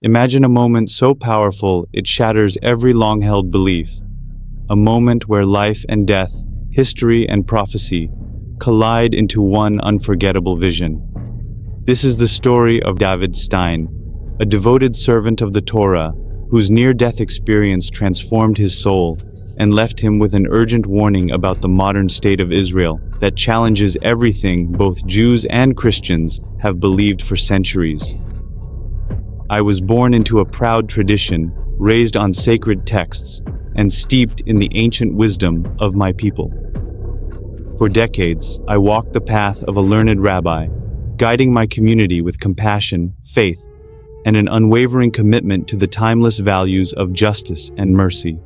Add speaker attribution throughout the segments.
Speaker 1: Imagine a moment so powerful it shatters every long-held belief. A moment where life and death, history and prophecy collide into one unforgettable vision. This is the story of David Stein, a devoted servant of the Torah, whose near-death experience transformed his soul and left him with an urgent warning about the modern state of Israel that challenges everything both Jews and Christians have believed for centuries. I was born into a proud tradition, raised on sacred texts, and steeped in the ancient wisdom of my people. For decades, I walked the path of a learned rabbi, guiding my community with compassion, faith, and an unwavering commitment to the timeless values of justice and mercy.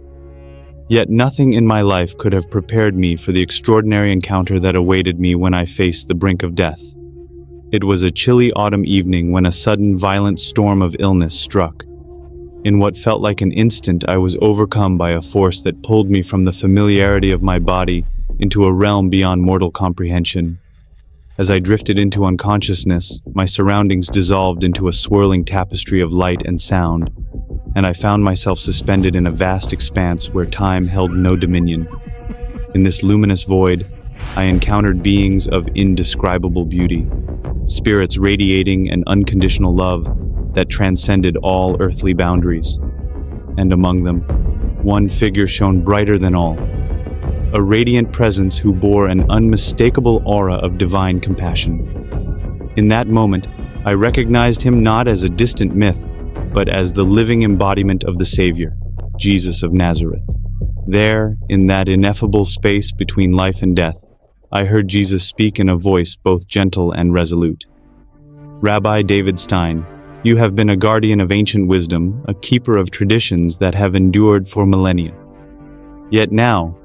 Speaker 1: Yet nothing in my life could have prepared me for the extraordinary encounter that awaited me when I faced the brink of death. It was a chilly autumn evening when a sudden violent storm of illness struck. In what felt like an instant, I was overcome by a force that pulled me from the familiarity of my body into a realm beyond mortal comprehension. As I drifted into unconsciousness, my surroundings dissolved into a swirling tapestry of light and sound, and I found myself suspended in a vast expanse where time held no dominion. In this luminous void, I encountered beings of indescribable beauty, spirits radiating an unconditional love that transcended all earthly boundaries. And among them, one figure shone brighter than all, a radiant presence who bore an unmistakable aura of divine compassion. In that moment, I recognized him not as a distant myth, but as the living embodiment of the Savior, Jesus of Nazareth. There, in that ineffable space between life and death, I heard Jesus speak in a voice both gentle and resolute. "Rabbi David Stein, you have been a guardian of ancient wisdom, a keeper of traditions that have endured for millennia. Yet now,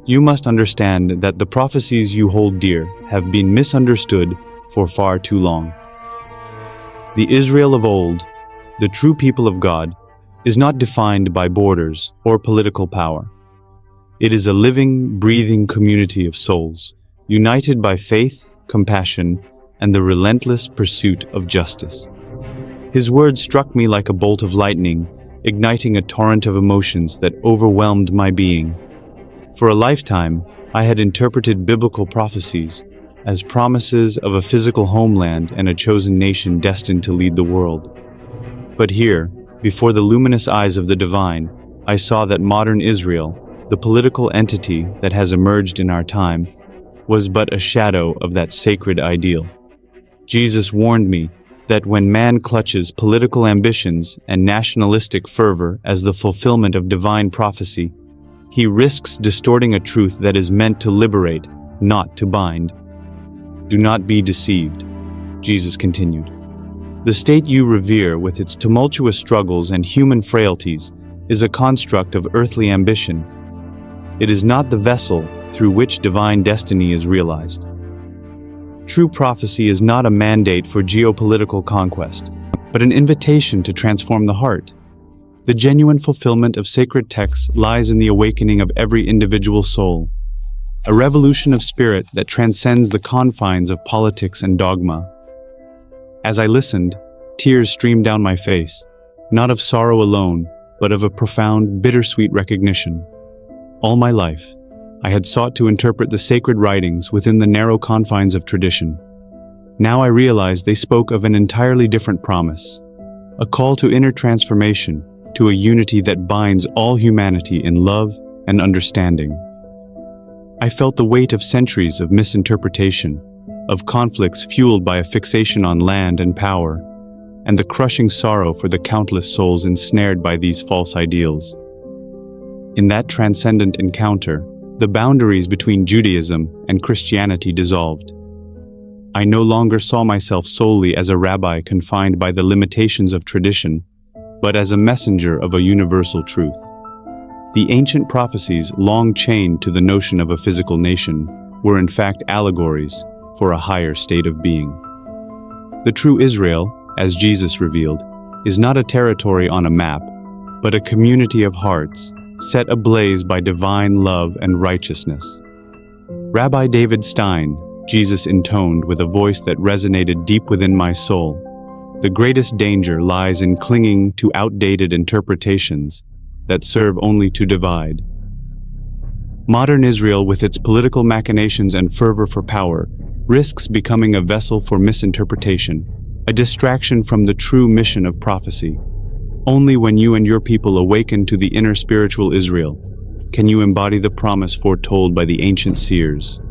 Speaker 1: you must understand that the prophecies you hold dear have been misunderstood for far too long. The Israel of old, the true people of God, is not defined by borders or political power. It is a living, breathing community of souls, united by faith, compassion, and the relentless pursuit of justice." His words struck me like a bolt of lightning, igniting a torrent of emotions that overwhelmed my being. For a lifetime, I had interpreted biblical prophecies as promises of a physical homeland and a chosen nation destined to lead the world. But here, before the luminous eyes of the divine, I saw that modern Israel, the political entity that has emerged in our time, was but a shadow of that sacred ideal. Jesus warned me that when man clutches political ambitions and nationalistic fervor as the fulfillment of divine prophecy, he risks distorting a truth that is meant to liberate, not to bind. "Do not be deceived," Jesus continued. "The state you revere, with its tumultuous struggles and human frailties, is a construct of earthly ambition. It is not the vessel through which divine destiny is realized. True prophecy is not a mandate for geopolitical conquest, but an invitation to transform the heart. The genuine fulfillment of sacred texts lies in the awakening of every individual soul, a revolution of spirit that transcends the confines of politics and dogma." As I listened, tears streamed down my face, not of sorrow alone, but of a profound, bittersweet recognition. All my life, I had sought to interpret the sacred writings within the narrow confines of tradition. Now I realized they spoke of an entirely different promise, a call to inner transformation, to a unity that binds all humanity in love and understanding. I felt the weight of centuries of misinterpretation, of conflicts fueled by a fixation on land and power, and the crushing sorrow for the countless souls ensnared by these false ideals. In that transcendent encounter, the boundaries between Judaism and Christianity dissolved. I no longer saw myself solely as a rabbi confined by the limitations of tradition, but as a messenger of a universal truth. The ancient prophecies, long chained to the notion of a physical nation, were in fact allegories for a higher state of being. The true Israel, as Jesus revealed, is not a territory on a map, but a community of hearts, set ablaze by divine love and righteousness. "Rabbi David Stein," Jesus intoned with a voice that resonated deep within my soul, The greatest danger lies in clinging to outdated interpretations that serve only to divide. Modern Israel, with its political machinations and fervor for power, risks becoming a vessel for misinterpretation, a distraction from the true mission of prophecy. Only when you and your people awaken to the inner spiritual Israel can you embody the promise foretold by the ancient seers.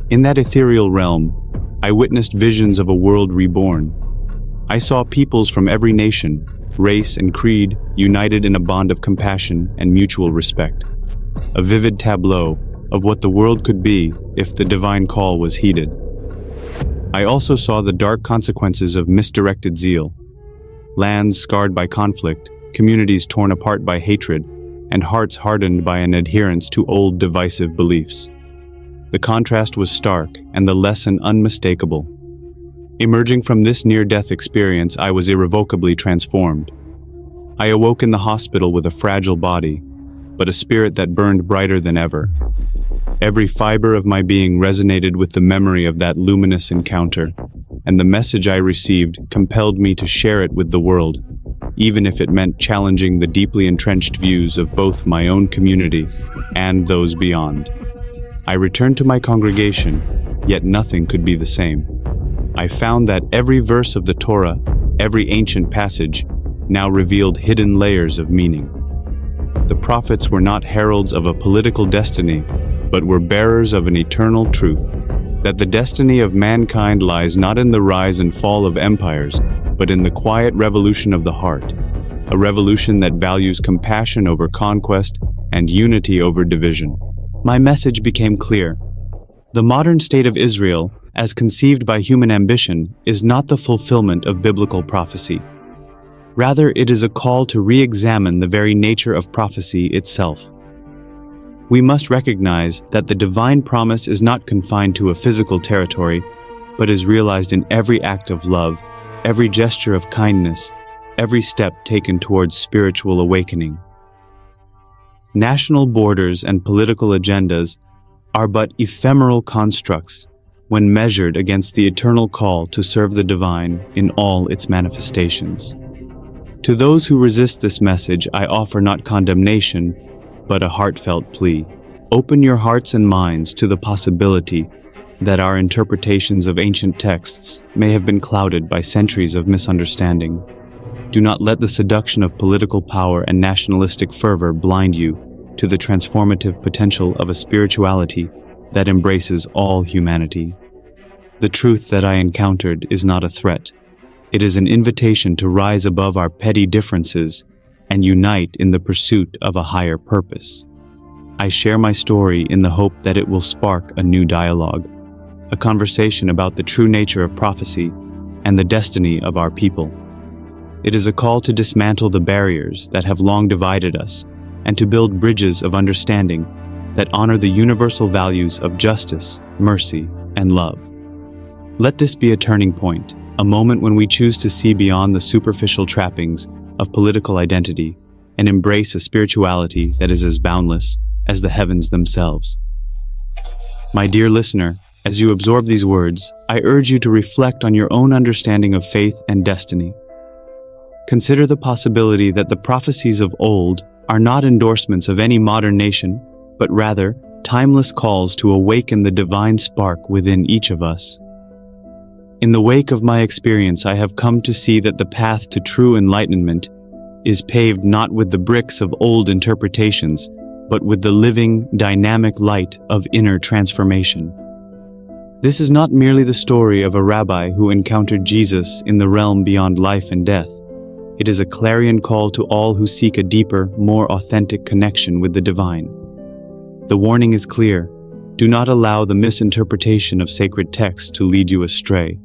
Speaker 1: In that ethereal realm, I witnessed visions of a world reborn. I saw peoples from every nation, race, and creed united in a bond of compassion and mutual respect. A vivid tableau of what the world could be if the divine call was heeded. I also saw the dark consequences of misdirected zeal. Lands scarred by conflict, communities torn apart by hatred, and hearts hardened by an adherence to old divisive beliefs. The contrast was stark and the lesson unmistakable. Emerging from this near-death experience, I was irrevocably transformed. I awoke in the hospital with a fragile body, but a spirit that burned brighter than ever. Every fiber of my being resonated with the memory of that luminous encounter, and the message I received compelled me to share it with the world, even if it meant challenging the deeply entrenched views of both my own community and those beyond. I returned to my congregation, yet nothing could be the same. I found that every verse of the Torah, every ancient passage, now revealed hidden layers of meaning. The prophets were not heralds of a political destiny, but were bearers of an eternal truth, that the destiny of mankind lies not in the rise and fall of empires, but in the quiet revolution of the heart, a revolution that values compassion over conquest and unity over division. My message became clear. The modern state of Israel, as conceived by human ambition, is not the fulfillment of biblical prophecy. Rather, it is a call to re-examine the very nature of prophecy itself. We must recognize that the divine promise is not confined to a physical territory, but is realized in every act of love, every gesture of kindness, every step taken towards spiritual awakening. National borders and political agendas are but ephemeral constructs when measured against the eternal call to serve the divine in all its manifestations. To those who resist this message, I offer not condemnation, but a heartfelt plea. Open your hearts and minds to the possibility that our interpretations of ancient texts may have been clouded by centuries of misunderstanding. Do not let the seduction of political power and nationalistic fervor blind you to the transformative potential of a spirituality that embraces all humanity. The truth that I encountered is not a threat. It is an invitation to rise above our petty differences and unite in the pursuit of a higher purpose. I share my story in the hope that it will spark a new dialogue, a conversation about the true nature of prophecy and the destiny of our people. It is a call to dismantle the barriers that have long divided us and to build bridges of understanding that honor the universal values of justice, mercy, and love. Let this be a turning point, a moment when we choose to see beyond the superficial trappings of political identity and embrace a spirituality that is as boundless as the heavens themselves. My dear listener, as you absorb these words, I urge you to reflect on your own understanding of faith and destiny. Consider the possibility that the prophecies of old are not endorsements of any modern nation, but rather timeless calls to awaken the divine spark within each of us. In the wake of my experience, I have come to see that the path to true enlightenment is paved not with the bricks of old interpretations, but with the living, dynamic light of inner transformation. This is not merely the story of a rabbi who encountered Jesus in the realm beyond life and death. It is a clarion call to all who seek a deeper, more authentic connection with the divine. The warning is clear. Do not allow the misinterpretation of sacred texts to lead you astray.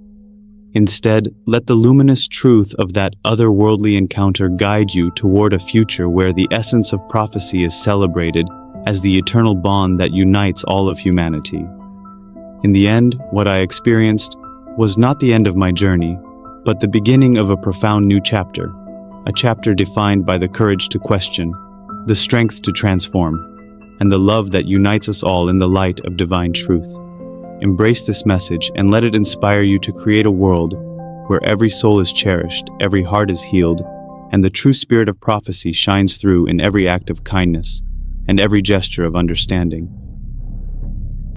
Speaker 1: Instead, let the luminous truth of that otherworldly encounter guide you toward a future where the essence of prophecy is celebrated as the eternal bond that unites all of humanity. In the end, what I experienced was not the end of my journey, but the beginning of a profound new chapter, a chapter defined by the courage to question, the strength to transform, and the love that unites us all in the light of divine truth. Embrace this message and let it inspire you to create a world where every soul is cherished, every heart is healed, and the true spirit of prophecy shines through in every act of kindness and every gesture of understanding.